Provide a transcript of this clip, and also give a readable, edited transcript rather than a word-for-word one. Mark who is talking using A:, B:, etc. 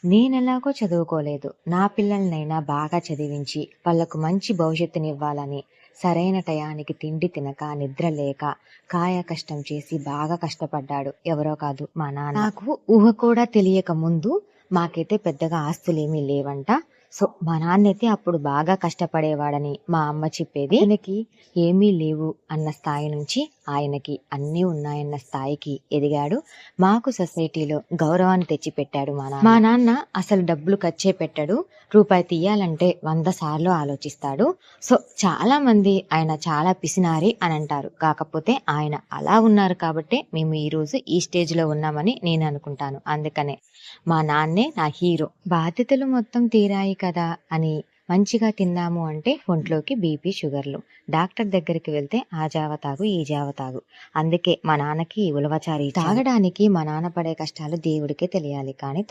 A: నేనెలాగో చదువుకోలేదు. నా పిల్లలనైనా బాగా చదివించి, వాళ్ళకు మంచి భవిష్యత్తునివ్వాలని, సరైన టయానికి తిండి తినక, నిద్ర లేక, కాయ కష్టం చేసి బాగా కష్టపడ్డాడు. ఎవరో కాదు మా నాన్న. నాకు ఊహ కూడా తెలియక ముందు మాకైతే పెద్దగా ఆస్తులేమీ లేవంట. సో, మా నాన్నైతే అప్పుడు బాగా కష్టపడేవాడని మా అమ్మ చెప్పేది. ఆయనకి ఏమీ లేవు అన్న స్థాయి నుంచి ఆయనకి అన్నీ ఉన్నాయన్న స్థాయికి ఎదిగాడు. మాకు సొసైటీలో గౌరవాన్ని తెచ్చిపెట్టాడు మా నాన్న. మా నాన్న అసలు డబ్బులు ఖర్చే పెట్టడు. రూపాయి తీయాలంటే 100 సార్లు ఆలోచిస్తాడు. సో, చాలా మంది ఆయన చాలా పిసినారి అని అంటారు. కాకపోతే ఆయన అలా ఉన్నారు కాబట్టే మేము ఈరోజు ఈ స్టేజ్‌లో ఉన్నామని నేను అనుకుంటాను. అందుకనే మా నాన్నే నా హీరో. బాధ్యతలు మొత్తం తీరాయి కదా అని మంచిగా తిందాము అంటే ఒంట్లోకి బీపీ, షుగర్లు. డాక్టర్ దగ్గరికి వెళ్తే ఆ జావ తాగు, ఈ జావ తాగు. అందుకే మా నాన్నకి ఉలవచారు ఇచ్చాను. తాగడానికి మా నాన్న పడే కష్టాలు దేవుడికే తెలియాలి కానీ